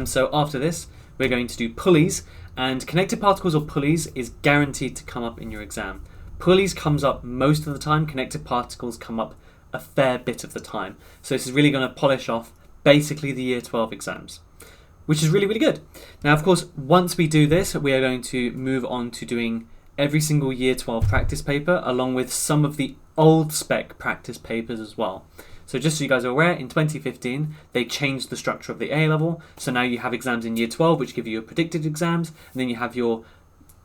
So after this, we're going to do pulleys, and connected particles or pulleys is guaranteed to come up in your exam. Pulleys comes up most of the time, connected particles come up a fair bit of the time. So this is really going to polish off basically the Year 12 exams, which is really, really good. Now, of course, once we do this, we are going to move on to doing every single Year 12 practice paper, along with some of the old spec practice papers as well. So just so you guys are aware, in 2015, they changed the structure of the A level. So now you have exams in Year 12, which give you your predicted exams, and then you have your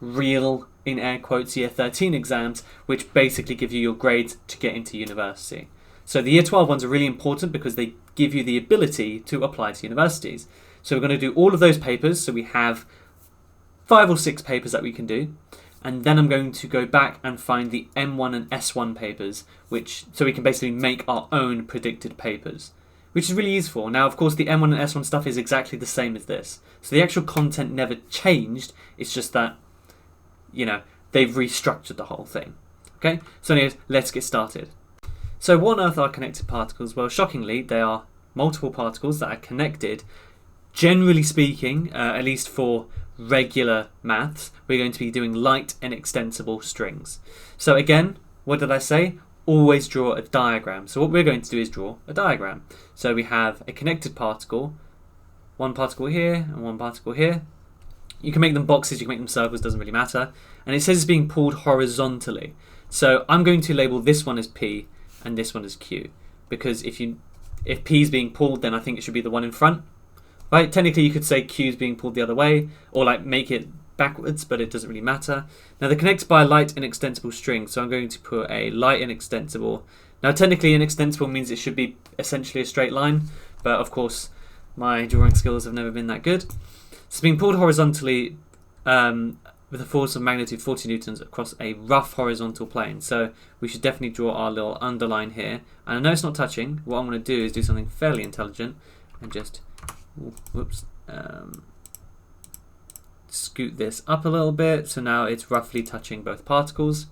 real, in air quotes, Year 13 exams, which basically give you your grades to get into university. So the Year 12 ones are really important because they give you the ability to apply to universities. So we're going to do all of those papers. So we have 5 or 6 papers that we can do. And then I'm going to go back and find the M1 and S1 papers, so we can basically make our own predicted papers, which is really useful. Now, of course, the M1 and S1 stuff is exactly the same as this. So the actual content never changed. It's just that, they've restructured the whole thing. Okay, so anyways, let's get started. So what on earth are connected particles? Well, shockingly, they are multiple particles that are connected. Generally speaking, at least for regular maths, we're going to be doing light and extensible strings. So again, what did I say? Always draw a diagram. So what we're going to do is draw a diagram. So we have a connected particle, one particle here and one particle here. You can make them boxes, you can make them circles, doesn't really matter. And it says it's being pulled horizontally. So I'm going to label this one as P and this one as Q, because if P is being pulled, then I think it should be the one in front. Right, technically you could say Q is being pulled the other way, or make it backwards, but it doesn't really matter. Now they're connected by a light and extensible string, so I'm going to put a light and extensible. Now technically an extensible means it should be essentially a straight line, but of course my drawing skills have never been that good. It's being pulled horizontally with a force of magnitude 40 newtons across a rough horizontal plane. So we should definitely draw our little underline here. And I know it's not touching. What I'm going to do is do something fairly intelligent and just scoot this up a little bit, so now it's roughly touching both particles.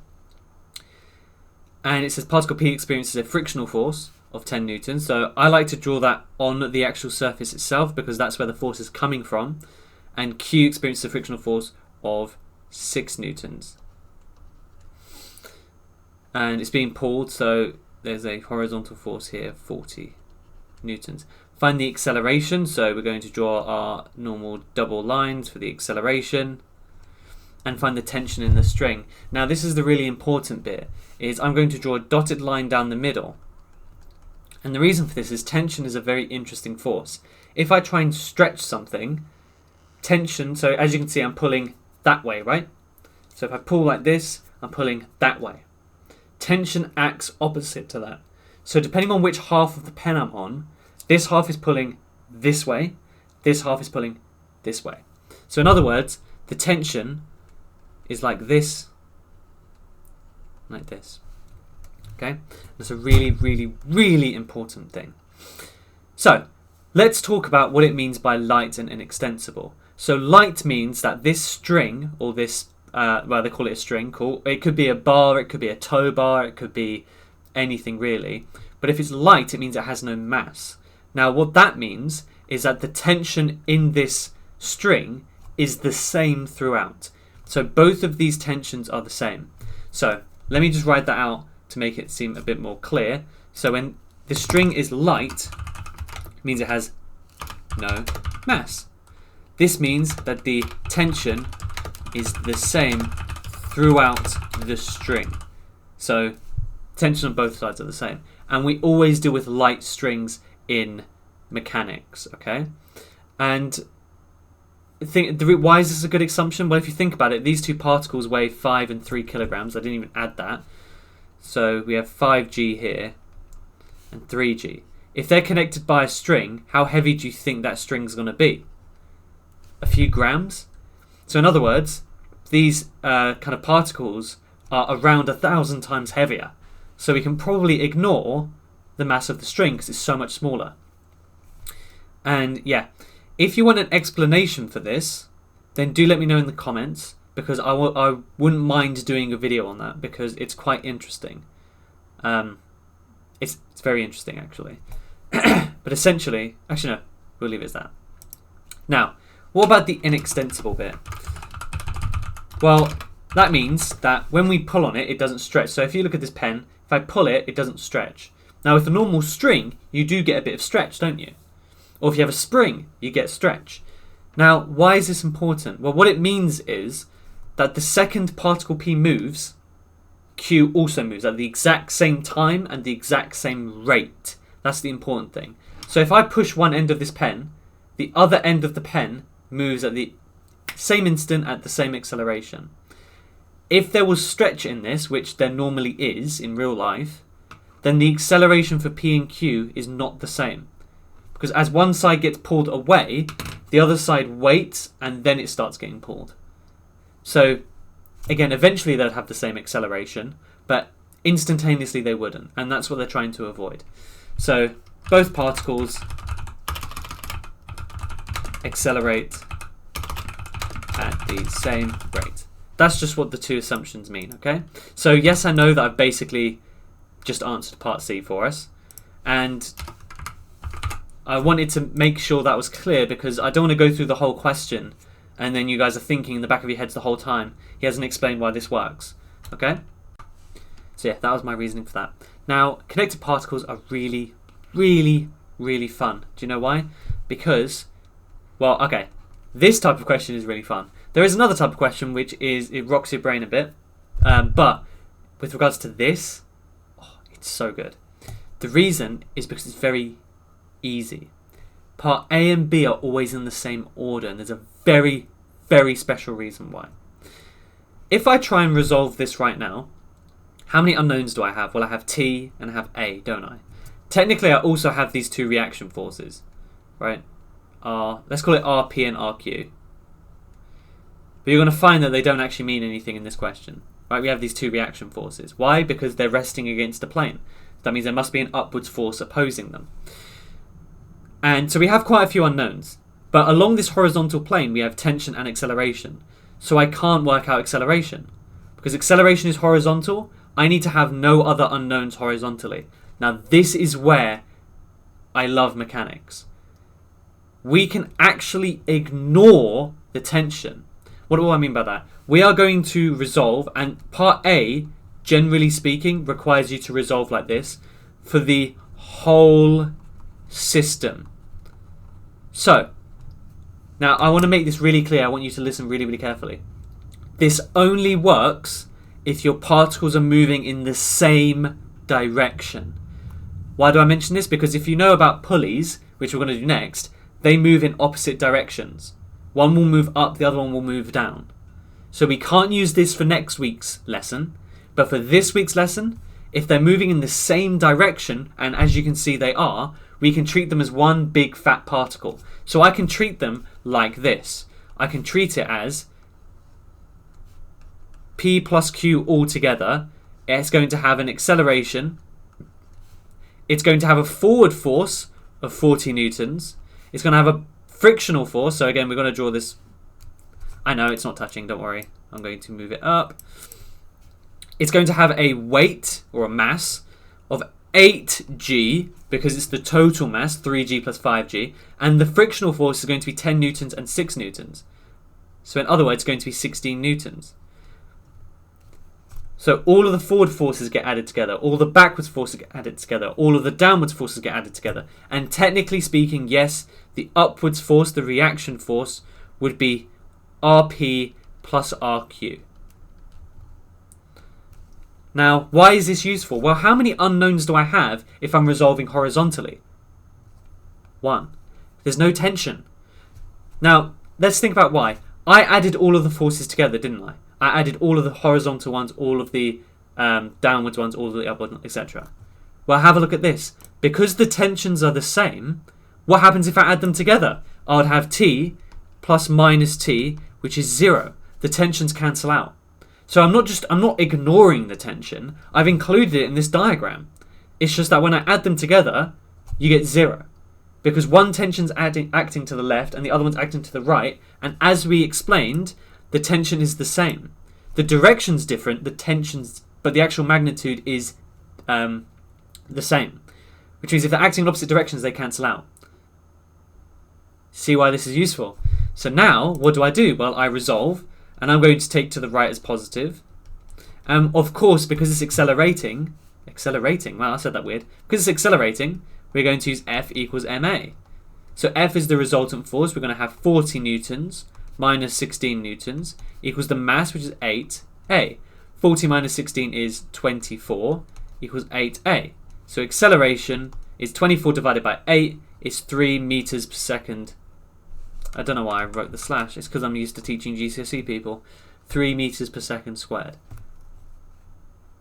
And it says particle P experiences a frictional force of 10 newtons, so I like to draw that on the actual surface itself because that's where the force is coming from. And Q experiences a frictional force of 6 newtons. And it's being pulled, so there's a horizontal force here, 40 newtons. Find the acceleration, so we're going to draw our normal double lines for the acceleration, and find the tension in the string. Now this is the really important bit, is I'm going to draw a dotted line down the middle. And the reason for this is tension is a very interesting force. If I try and stretch something, tension, so as you can see I'm pulling that way, right? So if I pull like this, I'm pulling that way. Tension acts opposite to that. So depending on which half of the pen I'm on, this half is pulling this way, this half is pulling this way. So in other words, the tension is like this, like this. Okay? That's a really, really, really important thing. So let's talk about what it means by light and inextensible. So light means that this string, or this, well, they call it a string, cool. It could be a bar, it could be a tow bar, it could be anything really. But if it's light, it means it has no mass. Now what that means is that the tension in this string is the same throughout. So both of these tensions are the same. So let me just write that out to make it seem a bit more clear. So when the string is light, it means it has no mass. This means that the tension is the same throughout the string. So tension on both sides are the same. And we always deal with light strings in mechanics, okay? And why is this a good assumption? Well, if you think about it, these two particles weigh 5 and 3 kilograms. I didn't even add that. So we have 5g here and 3g. If they're connected by a string, how heavy do you think that string's going to be? A few grams? So in other words, these kind of particles are around 1,000 times heavier. So we can probably ignore the mass of the string because it's so much smaller. And yeah, if you want an explanation for this, then do let me know in the comments, because I wouldn't mind doing a video on that because it's quite interesting. It's very interesting actually. But essentially, actually no, we'll leave it as that. Now, what about the inextensible bit? Well, that means that when we pull on it, it doesn't stretch. So if you look at this pen, if I pull it, it doesn't stretch. Now with a normal string, you do get a bit of stretch, don't you? Or if you have a spring, you get stretch. Now, why is this important? Well, what it means is that the second particle P moves, Q also moves at the exact same time and the exact same rate. That's the important thing. So if I push one end of this pen, the other end of the pen moves at the same instant at the same acceleration. If there was stretch in this, which there normally is in real life, then the acceleration for P and Q is not the same. Because as one side gets pulled away, the other side waits and then it starts getting pulled. So again, eventually they'd have the same acceleration, but instantaneously they wouldn't. And that's what they're trying to avoid. So both particles accelerate at the same rate. That's just what the two assumptions mean, okay? So yes, I know that I've basically just answered part C for us. And I wanted to make sure that was clear because I don't want to go through the whole question and then you guys are thinking in the back of your heads the whole time, he hasn't explained why this works, okay? So yeah, that was my reasoning for that. Now, connected particles are really, really, really fun. Do you know why? Because, well, okay, this type of question is really fun. There is another type of question which is, it rocks your brain a bit, but with regards to this, oh, it's so good. The reason is because it's very easy. Part A and B are always in the same order, and there's a very, very special reason why. If I try and resolve this right now, how many unknowns do I have? Well, I have T and I have A, don't I? Technically, I also have these two reaction forces, right? Let's call it RP and RQ. But you're going to find that they don't actually mean anything in this question. Right? We have these two reaction forces. Why? Because they're resting against a plane. That means there must be an upwards force opposing them. And so we have quite a few unknowns. But along this horizontal plane, we have tension and acceleration. So I can't work out acceleration. Because acceleration is horizontal, I need to have no other unknowns horizontally. Now this is where I love mechanics. We can actually ignore the tension. What do I mean by that? We are going to resolve, and part A, generally speaking, requires you to resolve like this for the whole system. So, now I want to make this really clear. I want you to listen really, really carefully. This only works if your particles are moving in the same direction. Why do I mention this? Because if you know about pulleys, which we're going to do next, they move in opposite directions. One will move up, the other one will move down. So we can't use this for next week's lesson, but for this week's lesson, if they're moving in the same direction, and as you can see they are, we can treat them as one big fat particle. So I can treat them like this. I can treat it as P plus Q all together. It's going to have an acceleration. It's going to have a forward force of 40 newtons. It's going to have a frictional force. So again, we're going to draw this. I know it's not touching, don't worry. I'm going to move it up. It's going to have a weight or a mass of 8g because it's the total mass, 3g plus 5g. And the frictional force is going to be 10 newtons and 6 newtons. So in other words, it's going to be 16 newtons. So all of the forward forces get added together, all the backwards forces get added together, all of the downwards forces get added together. And technically speaking, yes, the upwards force, the reaction force, would be RP plus RQ. Now, why is this useful? Well, how many unknowns do I have if I'm resolving horizontally? 1. There's no tension. Now, let's think about why. I added all of the forces together, didn't I? I added all of the horizontal ones, all of the downwards ones, all of the upward, etc. Well, have a look at this. Because the tensions are the same, what happens if I add them together? I would have T plus minus T, which is 0. The tensions cancel out. So I'm not ignoring the tension. I've included it in this diagram. It's just that when I add them together, you get 0. Because one tension's acting to the left and the other one's acting to the right. And as we explained, the tension is the same. The direction's different, but the actual magnitude is the same. Which means if they're acting in opposite directions, they cancel out. See why this is useful? So now, what do? Well, I resolve, and I'm going to take to the right as positive. Of course, because it's accelerating, wow, I said that weird. Because it's accelerating, we're going to use F equals ma. So F is the resultant force. We're going to have 40 newtons minus 16 newtons equals the mass, which is 8a. 40 minus 16 is 24 equals 8a. So acceleration is 24 divided by 8 is 3 meters per second. I don't know why I wrote the slash. It's because I'm used to teaching GCSE people. 3 meters per second squared.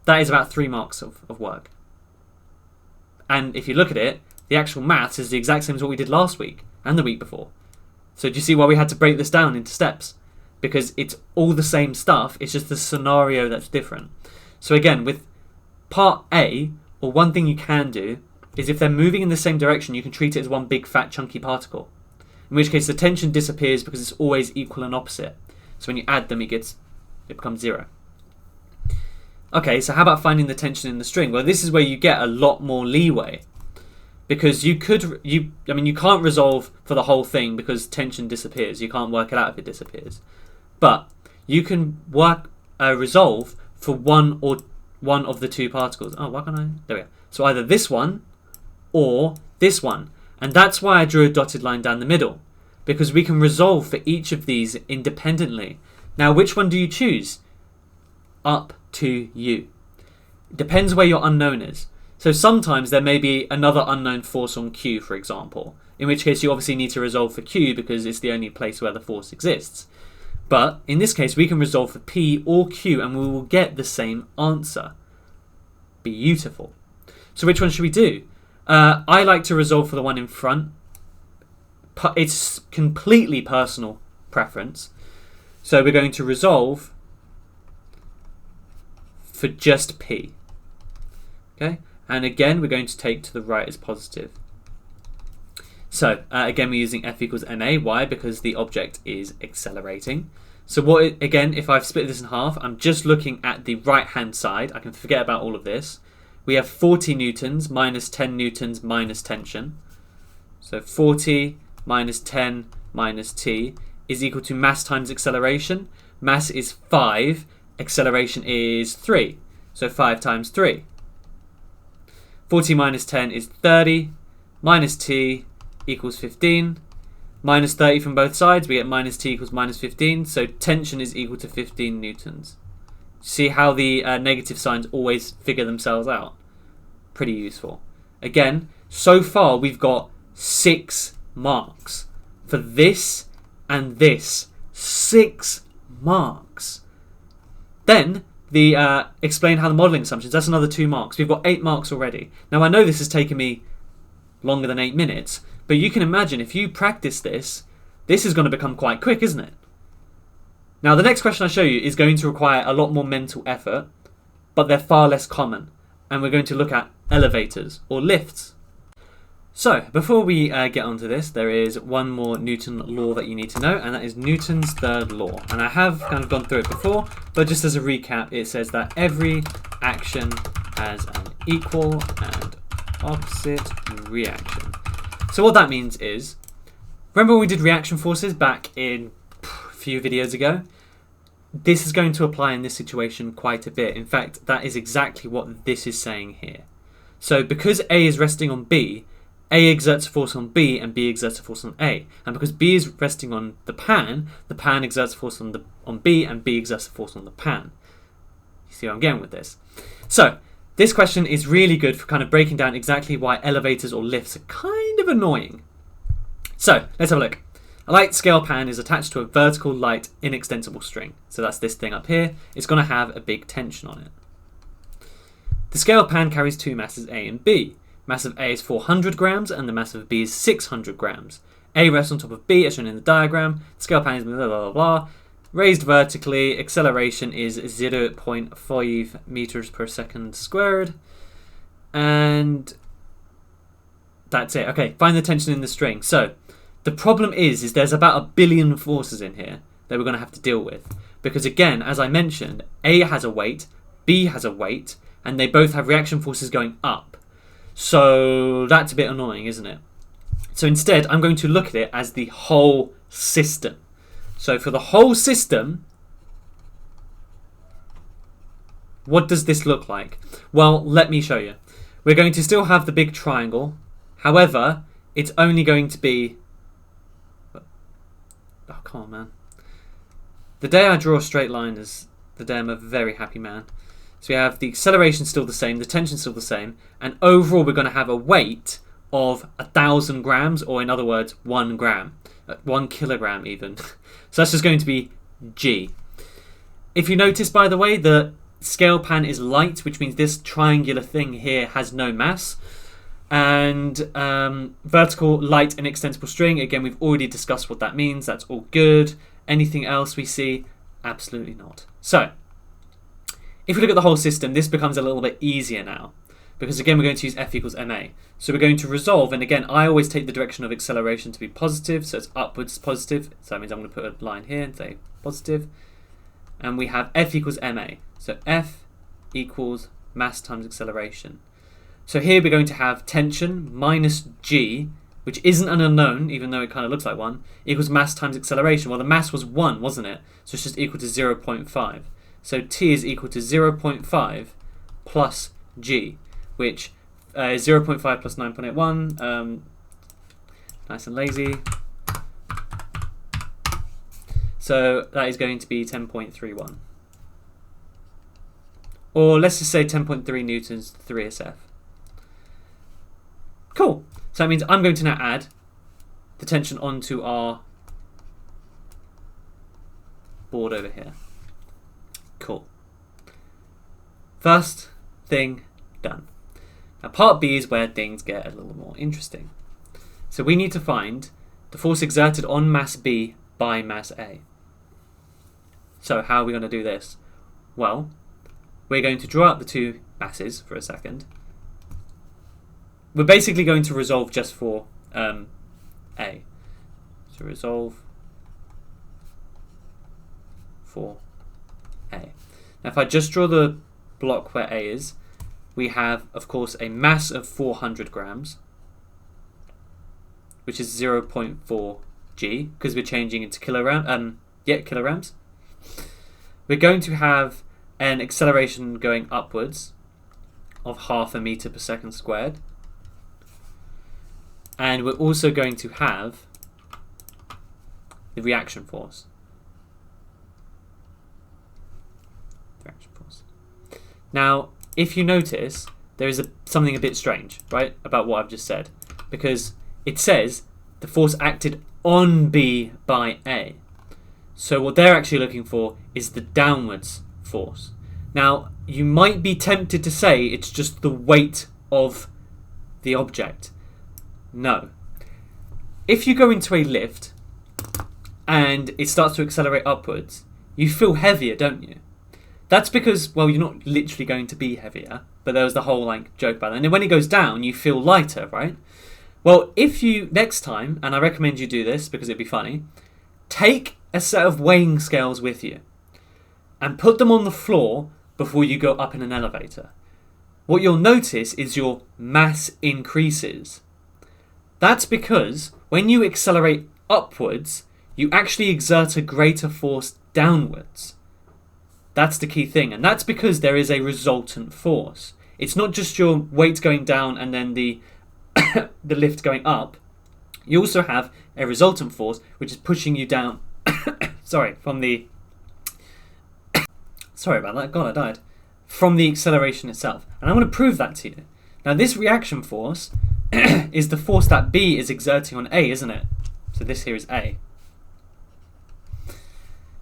That is about 3 marks of work. And if you look at it, the actual maths is the exact same as what we did last week and the week before. So do you see why we had to break this down into steps? Because it's all the same stuff, it's just the scenario that's different. So again, with part A, or one thing you can do, is if they're moving in the same direction, you can treat it as one big fat chunky particle. In which case the tension disappears because it's always equal and opposite. So when you add them, it becomes 0. Okay, so how about finding the tension in the string? Well, this is where you get a lot more leeway. Because you can't resolve for the whole thing because tension disappears. You can't work it out if it disappears. But you can resolve for one of the two particles. Oh, why can't I? There we go. So either this one or this one. And that's why I drew a dotted line down the middle. Because we can resolve for each of these independently. Now, which one do you choose? Up to you. It depends where your unknown is. So sometimes there may be another unknown force on Q, for example. In which case you obviously need to resolve for Q because it's the only place where the force exists. But in this case we can resolve for P or Q and we will get the same answer. Beautiful. So which one should we do? I like to resolve for the one in front. It's completely personal preference. So we're going to resolve for just P. Okay? And again, we're going to take to the right as positive. So, again, we're using F equals ma. Why? Because the object is accelerating. So, again, if I've split this in half, I'm just looking at the right-hand side. I can forget about all of this. We have 40 newtons minus 10 newtons minus tension. So, 40 minus 10 minus t is equal to mass times acceleration. Mass is 5. Acceleration is 3. So, 5 times 3. 40 minus 10 is 30, minus t equals 15, minus 30 from both sides, we get minus t equals minus 15, so tension is equal to 15 newtons. See how the negative signs always figure themselves out? Pretty useful. Again, so far we've got 6 marks. For this and this, 6 marks. Then, explain how the modelling assumptions, that's another 2 marks. We've got 8 marks already. Now I know this has taken me longer than 8 minutes, but you can imagine if you practice this is going to become quite quick, isn't it? Now the next question I show you is going to require a lot more mental effort, but they're far less common. And we're going to look at elevators or lifts. So, before we get onto this, there is one more Newton law that you need to know, and that is Newton's third law. And I have kind of gone through it before, but just as a recap, it says that every action has an equal and opposite reaction. So what that means is, remember when we did reaction forces back in a few videos ago? This is going to apply in this situation quite a bit. In fact, that is exactly what this is saying here. So because A is resting on B, A exerts a force on B and B exerts a force on A. And because B is resting on the pan exerts a force on B and B exerts a force on the pan. You see where I'm going with this? So, this question is really good for kind of breaking down exactly why elevators or lifts are kind of annoying. So, let's have a look. A light scale pan is attached to a vertical light inextensible string. So that's this thing up here. It's going to have a big tension on it. The scale pan carries 2 masses A and B. Mass of A is 400 grams and the mass of B is 600 grams. A rests on top of B as shown in the diagram. The scale pan is blah blah blah blah. Raised vertically, acceleration is 0.5 meters per second squared. And that's it. Okay, find the tension in the string. So, the problem is there's about 1 billion forces in here that we're going to have to deal with. Because again, as I mentioned, A has a weight, B has a weight, and they both have reaction forces going up. So that's a bit annoying, isn't it? So instead, I'm going to look at it as the whole system. So for the whole system, what does this look like? Well, let me show you. We're going to still have the big triangle. However, it's only going to be... Oh, come on, man. The day I draw a straight line is the day I'm a very happy man. So we have the acceleration still the same, the tension still the same, and overall we're going to have a weight of 1,000 grams, or in other words, 1 gram. 1 kilogram even. So that's just going to be G. If you notice, by the way, the scale pan is light, which means this triangular thing here has no mass. And vertical, light and extensible string, again, we've already discussed what that means. That's all good. Anything else we see? Absolutely not. So, if we look at the whole system, this becomes a little bit easier now. Because again, we're going to use F equals ma. So we're going to resolve, and again, I always take the direction of acceleration to be positive, so it's upwards positive. So that means I'm going to put a line here and say positive. And we have F equals ma. So F equals mass times acceleration. So here we're going to have tension minus G, which isn't an unknown, even though it kind of looks like one, equals mass times acceleration. Well, the mass was 1, wasn't it? So it's just equal to 0.5. So T is equal to 0.5 plus G, which is 0.5 plus 9.81. Nice and lazy. So that is going to be 10.31. Or let's just say 10.3 newtons, 3 SF. Cool. So that means I'm going to now add the tension onto our board over here. Cool. First thing done. Now part B is where things get a little more interesting. So we need to find the force exerted on mass B by mass A. So how are we going to do this? Well, we're going to draw out the two masses for a second. We're basically going to resolve just for A. So resolve for A. Now if I just draw the block where A is, we have, of course, a mass of 400 grams, which is 0.4 G, because we're changing into kilograms. We're going to have an acceleration going upwards of 0.5 meters per second squared. And we're also going to have the reaction force. Now, if you notice, there is something a bit strange, right, about what I've just said. Because it says the force acted on B by A. So what they're actually looking for is the downwards force. Now, you might be tempted to say it's just the weight of the object. No. If you go into a lift and it starts to accelerate upwards, you feel heavier, don't you? That's because, well, you're not literally going to be heavier, but there was the whole joke about that. And then when it goes down, you feel lighter, right? Well, if you, next time, and I recommend you do this because it'd be funny, take a set of weighing scales with you and put them on the floor before you go up in an elevator. What you'll notice is your mass increases. That's because when you accelerate upwards, you actually exert a greater force downwards. That's the key thing, and that's because there is a resultant force. It's not just your weight going down and then the the lift going up. You also have a resultant force which is pushing you down. Sorry about that. God, I died. From the acceleration itself, and I'm going to prove that to you. Now, this reaction force is the force that B is exerting on A, isn't it? So this here is A.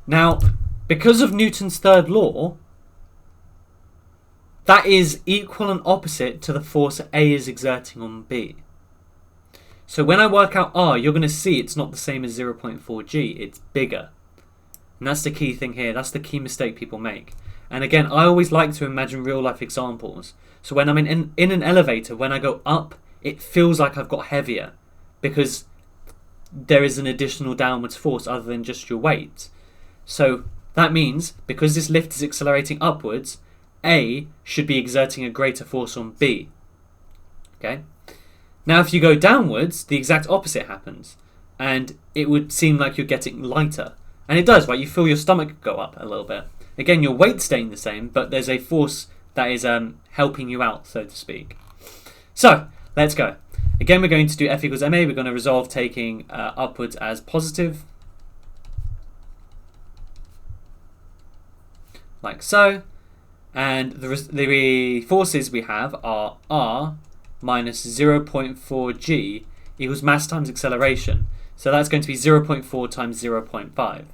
Now, because of Newton's third law, that is equal and opposite to the force A is exerting on B. So when I work out R, you're going to see it's not the same as 0.4 G, it's bigger. And that's the key thing here, that's the key mistake people make. And again, I always like to imagine real life examples. So when I'm in an elevator, when I go up, it feels like I've got heavier because there is an additional downwards force other than just your weight. So that means, because this lift is accelerating upwards, A should be exerting a greater force on B. Okay? Now if you go downwards, the exact opposite happens. And it would seem like you're getting lighter. And it does, right? You feel your stomach go up a little bit. Again, your weight's staying the same, but there's a force that is helping you out, so to speak. So, let's go. Again, we're going to do F equals ma. We're going to resolve taking upwards as positive. Like so. And the forces we have are R minus 0.4 g equals mass times acceleration. So that's going to be 0.4 times 0.5.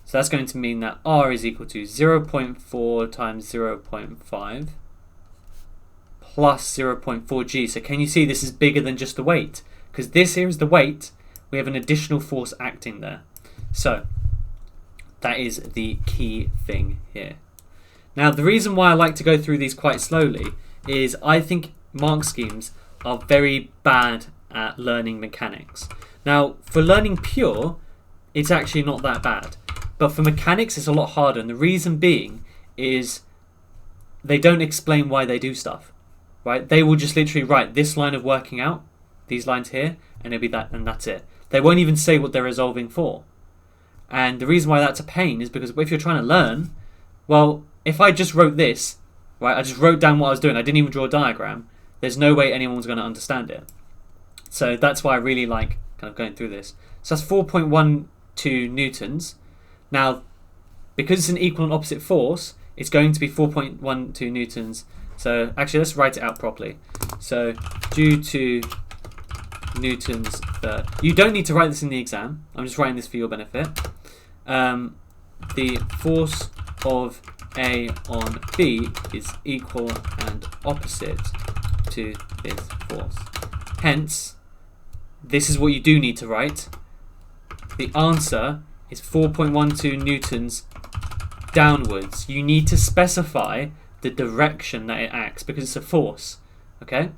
So that's going to mean that R is equal to 0.4 times 0.5 plus 0.4 g. So can you see this is bigger than just the weight? Because this here is the weight. We have an additional force acting there. So that is the key thing here. Now the reason why I like to go through these quite slowly is I think mark schemes are very bad at learning mechanics. Now for learning pure, it's actually not that bad. But for mechanics, it's a lot harder. And the reason being is they don't explain why they do stuff. Right? They will just literally write this line of working out, these lines here, and it'll be that, and that's it. They won't even say what they're resolving for. And the reason why that's a pain is because if you're trying to learn, well, if I just wrote this, right, I just wrote down what I was doing, I didn't even draw a diagram, there's no way anyone's going to understand it. So that's why I really like kind of going through this. So that's 4.12 newtons. Now, because it's an equal and opposite force, it's going to be 4.12 newtons. So actually, let's write it out properly. So due to Newton's third. You don't need to write this in the exam. I'm just writing this for your benefit. The force of A on B is equal and opposite to this force. Hence, this is what you do need to write. The answer is 4.12 newtons downwards. You need to specify the direction that it acts because it's a force. Okay?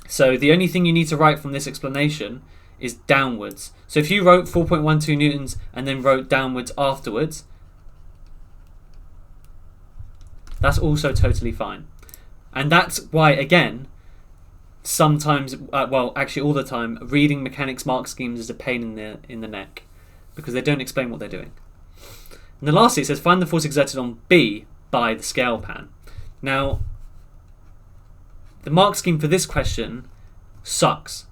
So the only thing you need to write from this explanation is downwards. So if you wrote 4.12 newtons and then wrote downwards afterwards, that's also totally fine. And that's why, again, sometimes, well, actually all the time, reading mechanics mark schemes is a pain in the neck because they don't explain what they're doing. And then lastly, it says find the force exerted on B by the scale pan. Now, the mark scheme for this question sucks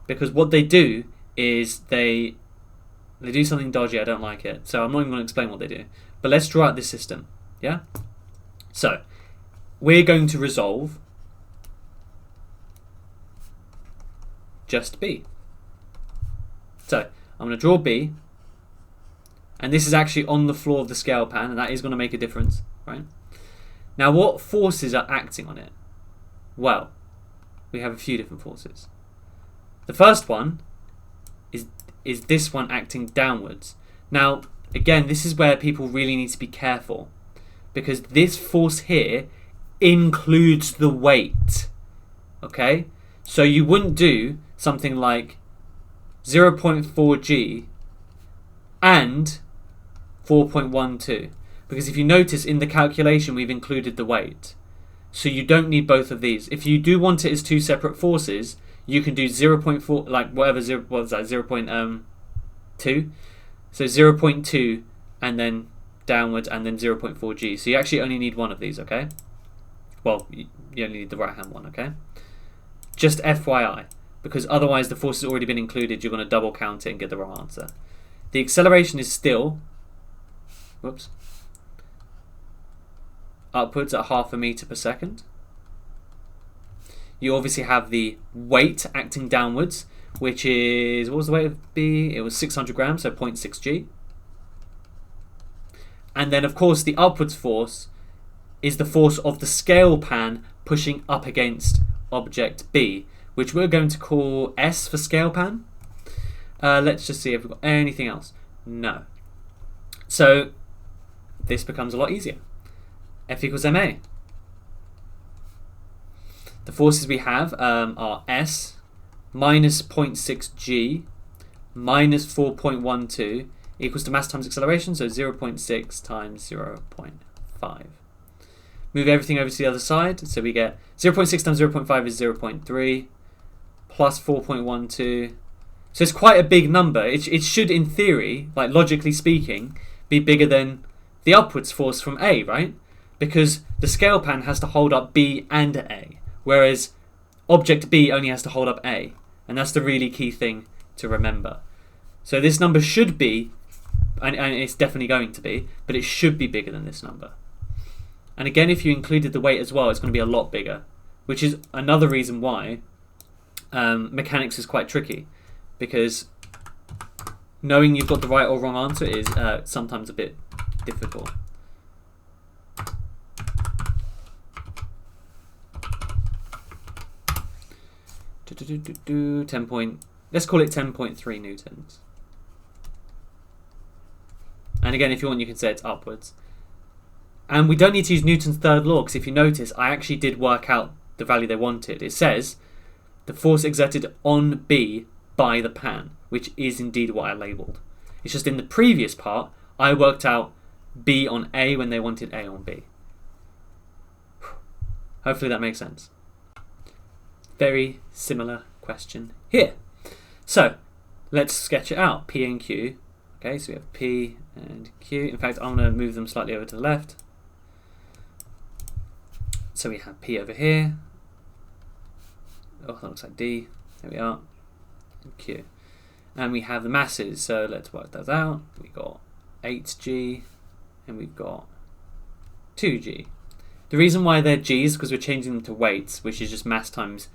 because what they do is they do something dodgy. I don't like it, so I'm not even going to explain what they do. But let's draw out this system. Yeah. So we're going to resolve just B. So I'm going to draw B, and this is actually on the floor of the scale pan, and that is going to make a difference, right? Now, what forces are acting on it? Well, we have a few different forces. The first one is this one acting downwards. Now, again, this is where people really need to be careful because this force here includes the weight. Okay? So you wouldn't do something like 0.4 g and 4.12 because if you notice in the calculation we've included the weight. So you don't need both of these. If you do want it as two separate forces, you can do 0.4, like whatever, what was that, 0.2? So 0.2 and then downwards and then 0.4 g. So you actually only need one of these, okay? Well, you only need the right hand one, okay? Just FYI, because otherwise the force has already been included, you're going to double count it and get the wrong answer. The acceleration is still, whoops, upwards at 0.5 meters per second. You obviously have the weight acting downwards, which is, what was the weight of B? It was 600 grams, so 0.6 g. And then, of course, the upwards force is the force of the scale pan pushing up against object B, which we're going to call S for scale pan. Let's just see if we've got anything else. No. So this becomes a lot easier. F equals ma. The forces we have are S minus 0.6 g minus 4.12 equals to mass times acceleration, so 0.6 times 0.5. Move everything over to the other side. So we get 0.6 times 0.5 is 0.3 plus 4.12. So it's quite a big number. It should, in theory, like logically speaking, be bigger than the upwards force from A, right? Because the scale pan has to hold up B and A, whereas object B only has to hold up A. And that's the really key thing to remember. So this number should be, and it's definitely going to be, but it should be bigger than this number. And again, if you included the weight as well, it's going to be a lot bigger, which is another reason why mechanics is quite tricky, because knowing you've got the right or wrong answer is sometimes a bit difficult. Let's call it 10.3 newtons. And again, if you want, you can say it's upwards. And we don't need to use Newton's third law, because if you notice, I actually did work out the value they wanted. It says the force exerted on B by the pan, which is indeed what I labelled. It's just in the previous part, I worked out B on A when they wanted A on B. Hopefully that makes sense. Very similar question here. So let's sketch it out. P and Q. Okay, so we have P and Q. In fact, I'm going to move them slightly over to the left. So we have P over here. Oh, that looks like D. There we are. And Q. And we have the masses, so let's work those out. We've got 8g and we've got 2g. The reason why they're g's is because we're changing them to weights, which is just mass times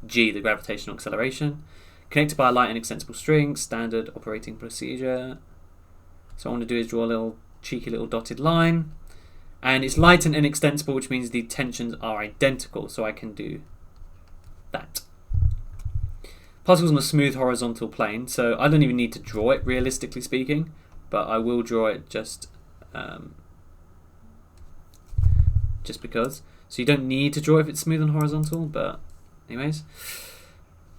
g, the gravitational acceleration. Connected by a light and extensible string, standard operating procedure. So what I want to do is draw a little cheeky little dotted line. And it's light and inextensible, which means the tensions are identical, so I can do that. Particles on a smooth horizontal plane, so I don't even need to draw it, realistically speaking, but I will draw it just because. So you don't need to draw if it's smooth and horizontal, but anyways.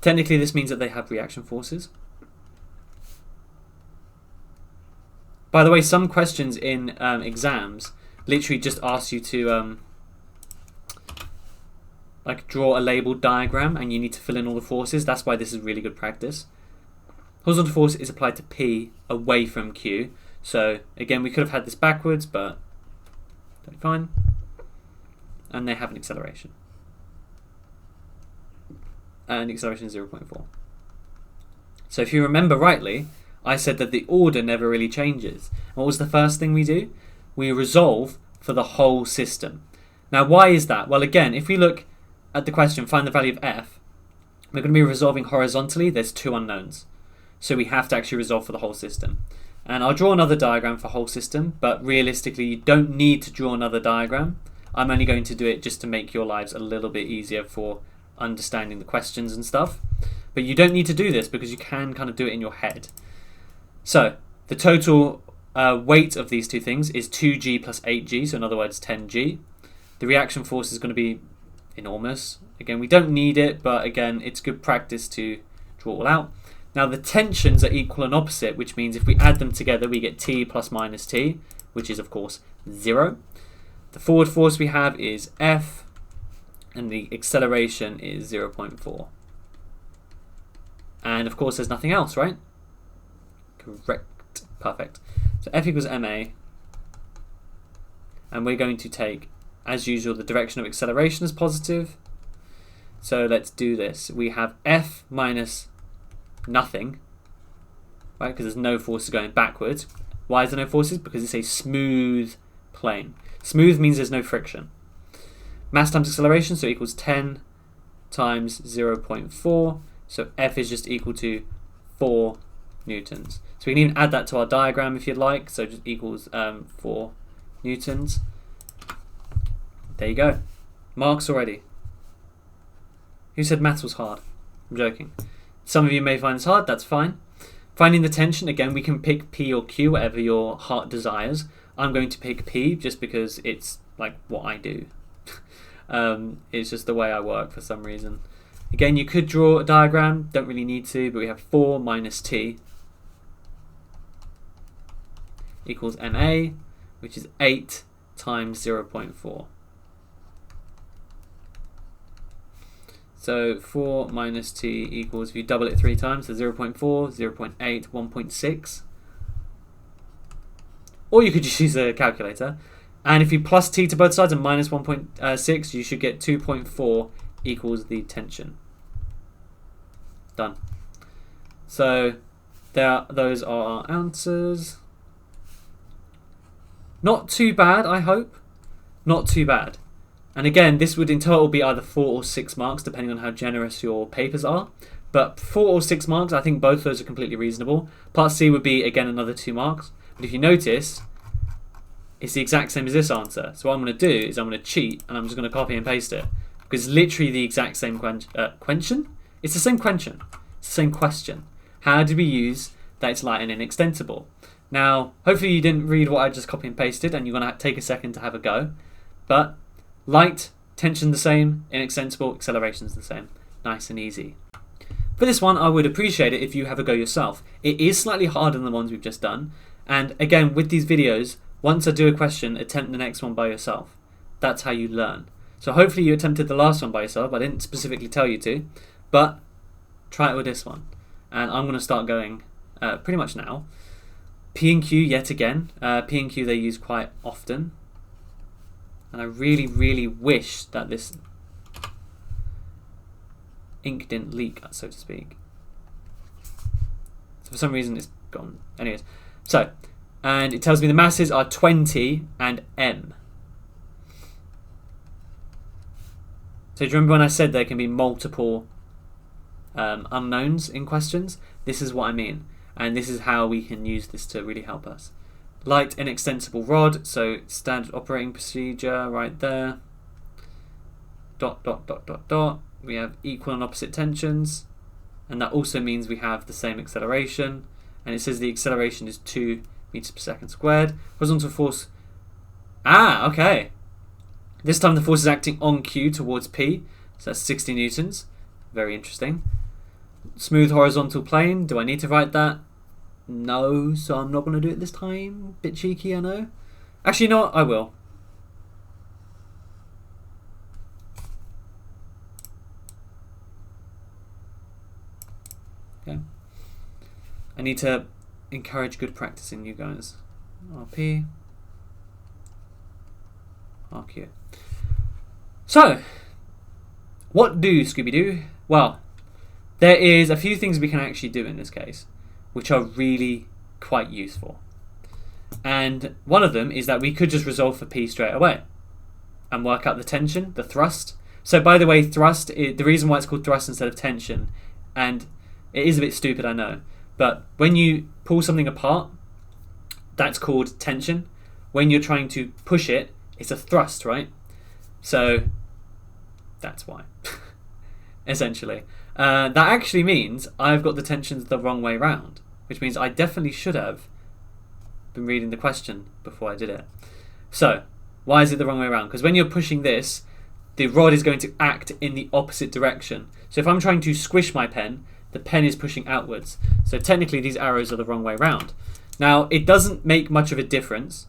Technically this means that they have reaction forces. By the way, some questions in exams literally just ask you to like draw a labeled diagram and you need to fill in all the forces. That's why this is really good practice. Horizontal force is applied to P away from Q. So again, we could have had this backwards, but totally fine. And they have an acceleration. And the acceleration is 0.4. So if you remember rightly, I said that the order never really changes. What was the first thing we do? We resolve for the whole system. Now why is that? Well, again, if we look at the question, find the value of f, we're going to be resolving horizontally. There's two unknowns. So we have to actually resolve for the whole system. And I'll draw another diagram for whole system, but realistically you don't need to draw another diagram. I'm only going to do it just to make your lives a little bit easier for understanding the questions and stuff. But you don't need to do this because you can kind of do it in your head. So the total weight of these two things is 2g plus 8g, so in other words 10g. The reaction force is going to be enormous. Again, we don't need it, but again, it's good practice to draw it all out. Now the tensions are equal and opposite, which means if we add them together, we get T plus minus T, which is of course 0. The forward force we have is F, and the acceleration is 0.4. And of course there's nothing else, right? Correct. Perfect. So F equals ma, and we're going to take, as usual, the direction of acceleration as positive. So let's do this. We have F minus nothing, right? Because there's no forces going backwards. Why is there no forces? Because it's a smooth plane. Smooth means there's no friction. Mass times acceleration, so equals 10 times 0.4. So F is just equal to 4 newtons. So we can even add that to our diagram if you'd like. So just equals 4 newtons. There you go. Marks already. Who said maths was hard? I'm joking. Some of you may find this hard, that's fine. Finding the tension, again, we can pick P or Q, whatever your heart desires. I'm going to pick P just because it's like what I do. It's just the way I work for some reason. Again, you could draw a diagram, don't really need to, but we have 4 minus T equals ma, which is 8 times 0.4. So 4 minus t equals, if you double it 3 times, so 0.4, 0.8, 1.6. Or you could just use a calculator. And if you plus t to both sides and minus 1.6, you should get 2.4 equals the tension. Done. So those are our answers. Not too bad, I hope. Not too bad. And again, this would in total be either 4 or 6 marks, depending on how generous your papers are. But 4 or 6 marks, I think both those are completely reasonable. Part C would be, again, another 2 marks. But if you notice, it's the exact same as this answer. So what I'm going to do is I'm going to cheat, and I'm just going to copy and paste it. Because it's literally the exact same question. It's the same question. It's the same question. How do we use that it's light and inextensible? Now, hopefully you didn't read what I just copy and pasted, and you're going to take a second to have a go. But light, tension the same, inextensible, acceleration's the same. Nice and easy. For this one, I would appreciate it if you have a go yourself. It is slightly harder than the ones we've just done. And again, with these videos, once I do a question, attempt the next one by yourself. That's how you learn. So hopefully you attempted the last one by yourself. I didn't specifically tell you to, but try it with this one. And I'm going to start going pretty much now. P and Q yet again. P and Q they use quite often. And I really, really wish that this ink didn't leak, so to speak. So for some reason it's gone. Anyways, so, and it tells me the masses are 20 and M. So do you remember when I said there can be multiple unknowns in questions? This is what I mean. And this is how we can use this to really help us. Light inextensible rod, so standard operating procedure right there. Dot, dot, dot, dot, dot. We have equal and opposite tensions. And that also means we have the same acceleration. And it says the acceleration is 2 meters per second squared. Horizontal force. Ah, okay. This time the force is acting on Q towards P. So that's 60 newtons. Very interesting. Smooth horizontal plane. Do I need to write that? No, so I'm not going to do it this time. Bit cheeky, I know. Actually, no, I will. Okay. I need to encourage good practice in you guys. RP. RQ. So, what do Scooby-Doo? Well, there is a few things we can actually do in this case, which are really quite useful. And one of them is that we could just resolve for P straight away and work out the tension, the thrust. So by the way, thrust, the reason why it's called thrust instead of tension, and it is a bit stupid, I know, but when you pull something apart, that's called tension. When you're trying to push it, it's a thrust, right? So that's why, essentially. That actually means I've got the tensions the wrong way round, which means I definitely should have been reading the question before I did it. So, why is it the wrong way around? Because when you're pushing this, the rod is going to act in the opposite direction. So if I'm trying to squish my pen, the pen is pushing outwards. So technically these arrows are the wrong way round. Now, it doesn't make much of a difference,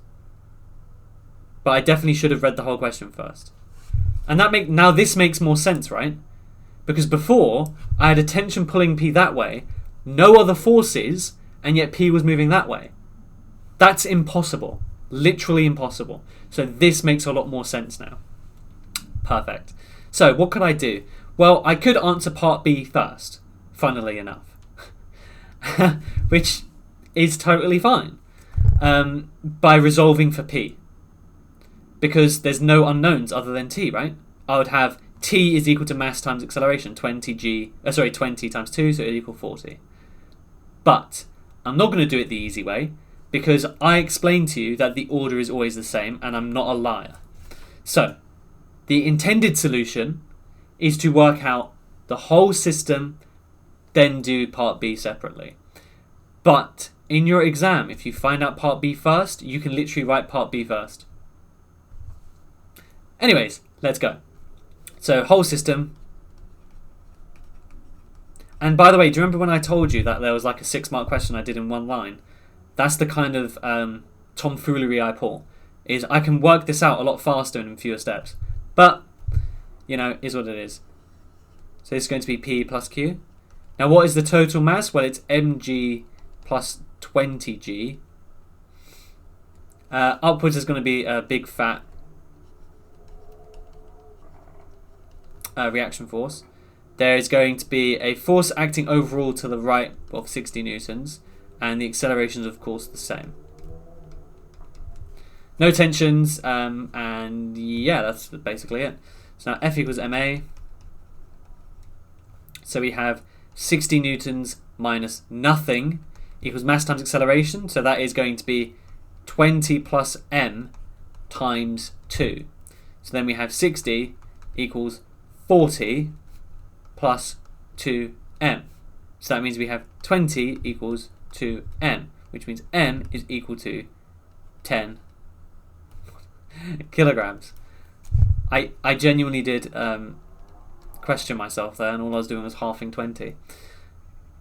but I definitely should have read the whole question first. And now this makes more sense, right? Because before, I had a tension pulling P that way, no other forces, and yet P was moving that way. That's impossible. Literally impossible. So this makes a lot more sense now. Perfect. So what could I do? Well, I could answer part B first, funnily enough. Which is totally fine. By resolving for P. Because there's no unknowns other than T, right? I would have T is equal to mass times acceleration, 20 times 2, so it equal 40. But I'm not going to do it the easy way, because I explained to you that the order is always the same, and I'm not a liar. So, the intended solution is to work out the whole system, then do part B separately. But in your exam, if you find out part B first, you can literally write part B first. Anyways, let's go. So, whole system. And by the way, do you remember when I told you that there was like a 6-mark question I did in one line? That's the kind of tomfoolery I pull. Is I can work this out a lot faster and in fewer steps. But, you know, is what it is. So this is going to be P plus Q. Now what is the total mass? Well, it's mg plus 20g. Upwards is going to be a big fat reaction force. There is going to be a force acting overall to the right of 60 newtons, and the acceleration is of course the same. No tensions, and yeah, that's basically it. So now F equals ma. So we have 60 newtons minus nothing equals mass times acceleration. So that is going to be 20 plus m times 2. So then we have 60 equals 40 plus 2m. So that means we have 20 equals 2m, which means m is equal to 10 kilograms. I genuinely did question myself there, and all I was doing was halving 20.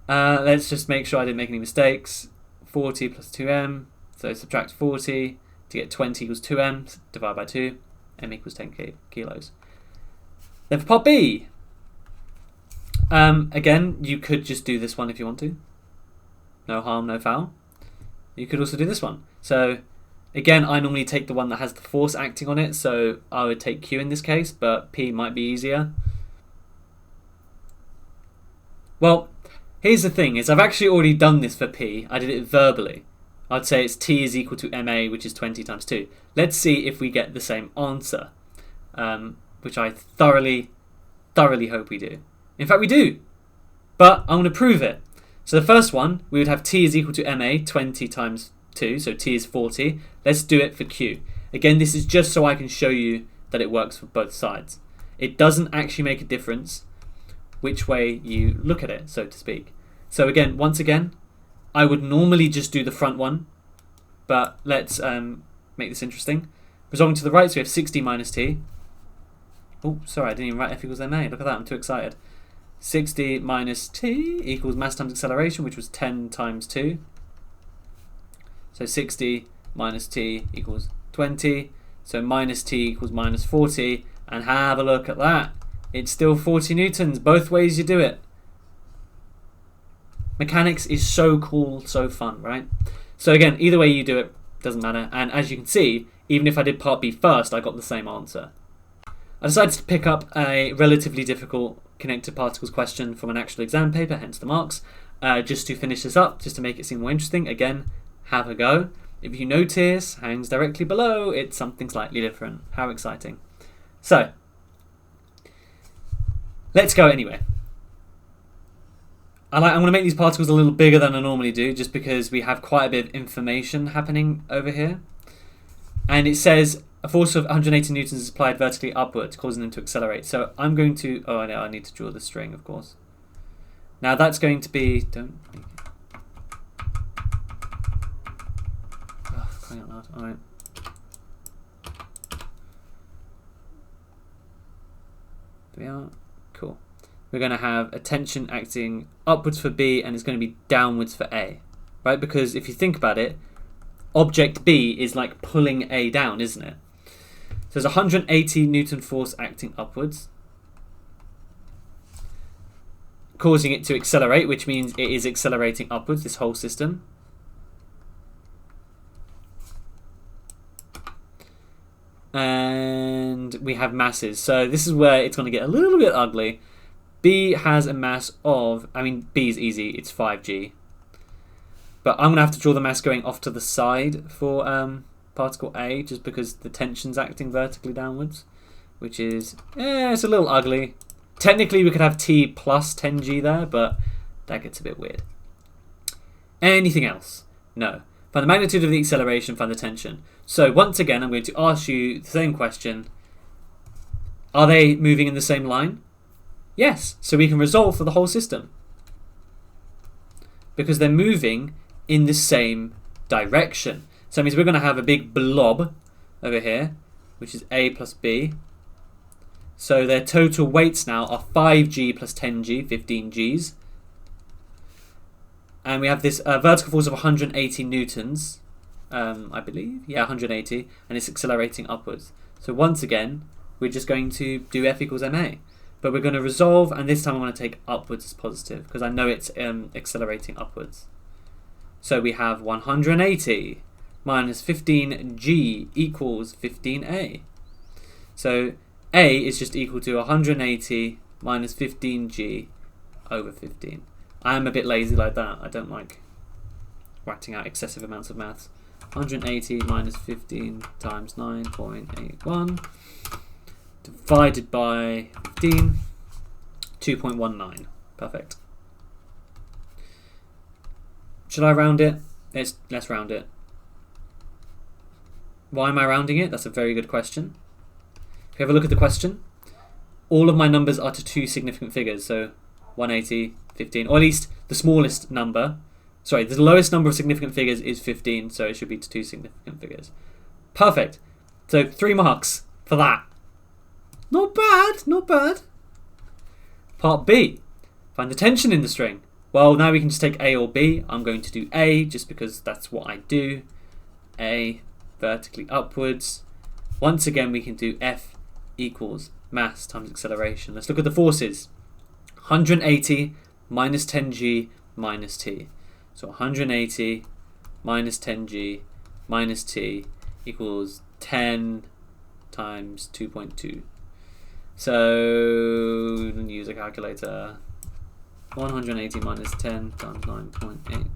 Let's just make sure I didn't make any mistakes. 40 plus 2m, so subtract 40 to get 20 equals 2m, so divide by 2, m equals 10 kilos. Then for part B, again, you could just do this one if you want to. No harm, no foul. You could also do this one. So again, I normally take the one that has the force acting on it, so I would take Q in this case, but P might be easier. Well, here's the thing, is I've actually already done this for P. I did it verbally. I'd say it's T is equal to MA, which is 20 times 2. Let's see if we get the same answer, which I thoroughly hope we do. In fact, we do, but I'm going to prove it. So the first one, we would have T is equal to MA, 20 times 2, so T is 40. Let's do it for Q. Again, this is just so I can show you that it works for both sides. It doesn't actually make a difference which way you look at it, so to speak. So again, once again, I would normally just do the front one, but let's make this interesting. Resolving to the right, so we have 60 minus T. Oh, sorry, I didn't even write F equals MA. Look at that, I'm too excited. 60 minus T equals mass times acceleration, which was 10 times 2. So 60 minus T equals 20. So minus T equals minus 40. And have a look at that. It's still 40 newtons, both ways you do it. Mechanics is so cool, so fun, right? So again, either way you do it, doesn't matter. And as you can see, even if I did part B first, I got the same answer. I decided to pick up a relatively difficult connected particles question from an actual exam paper, hence the marks, just to finish this up, just to make it seem more interesting. Again, have a go. If you notice, hangs directly below, it's something slightly different. How exciting. So, let's go anyway. I'm going to make these particles a little bigger than I normally do, just because we have quite a bit of information happening over here. And it says a force of 180 newtons is applied vertically upwards, causing them to accelerate. So I'm going to... Oh, no, I need to draw the string, of course. Now that's going to be... Don't... Oh, crying out loud. All right. There we are. Cool. We're going to have a tension acting upwards for B, and it's going to be downwards for A. Right? Because if you think about it, object B is like pulling A down, isn't it? So there's 180 Newton force acting upwards, causing it to accelerate, which means it is accelerating upwards, this whole system. And we have masses. So this is where it's going to get a little bit ugly. B has a mass of, B is easy, it's 5g. But I'm going to have to draw the mass going off to the side for particle A, just because the tension's acting vertically downwards, which is, it's a little ugly. Technically, we could have T plus 10g there, but that gets a bit weird. Anything else? No. Find the magnitude of the acceleration, find the tension. So once again, I'm going to ask you the same question. Are they moving in the same line? Yes. So we can resolve for the whole system, because they're moving in the same direction. So that means we're going to have a big blob over here, which is A plus B. So their total weights now are 5g plus 10g, 15g's. And we have this vertical force of 180 newtons, I believe. Yeah, 180. And it's accelerating upwards. So once again, we're just going to do F equals ma. But we're going to resolve, and this time I'm going to take upwards as positive because I know it's accelerating upwards. So we have 180 minus 15g equals 15a. So a is just equal to 180 minus 15g over 15. I am a bit lazy like that. I don't like writing out excessive amounts of maths. 180 minus 15 times 9.81 divided by 15, 2.19. Perfect. Should I round it? Let's round it. Why am I rounding it? That's a very good question. If you have a look at the question, all of my numbers are to two significant figures. So 180, 15, or at least the smallest number. Sorry, the lowest number of significant figures is 15, so it should be to two significant figures. Perfect. So 3 marks for that. Not bad, not bad. Part B. Find the tension in the string. Well, now we can just take A or B. I'm going to do A just because that's what I do. A, vertically upwards. Once again, we can do F equals mass times acceleration. Let's look at the forces. 180 minus 10g minus t. So 180 minus 10g minus t equals 10 times 2.2. So use a calculator. 180 minus 10 times 9.8.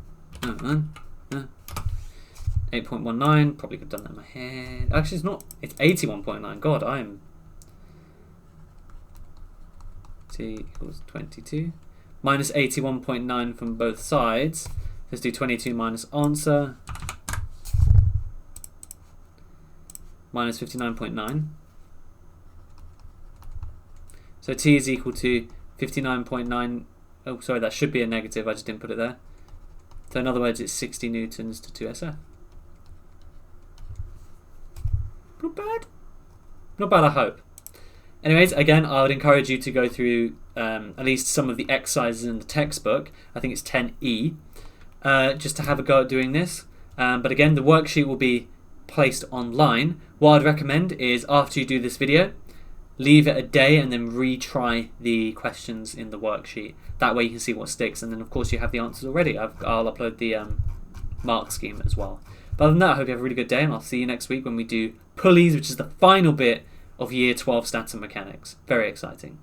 8.19. Probably could have done that in my head. Actually, it's not. It's 81.9. God, I'm. T equals 22. Minus 81.9 from both sides. Let's do 22 minus answer. Minus 59.9. So T is equal to 59.9. Oh, sorry, that should be a negative. I just didn't put it there. So in other words, it's 60 newtons to 2SF. Not bad. Not bad, I hope. Anyways, again, I would encourage you to go through at least some of the exercises in the textbook. I think it's 10E. Just to have a go at doing this. But again, the worksheet will be placed online. What I'd recommend is after you do this video, leave it a day and then retry the questions in the worksheet. That way you can see what sticks, and then of course you have the answers already. I'll upload the mark scheme as well. But other than that, I hope you have a really good day, and I'll see you next week when we do pulleys, which is the final bit of Year 12 Stats and Mechanics. Very exciting.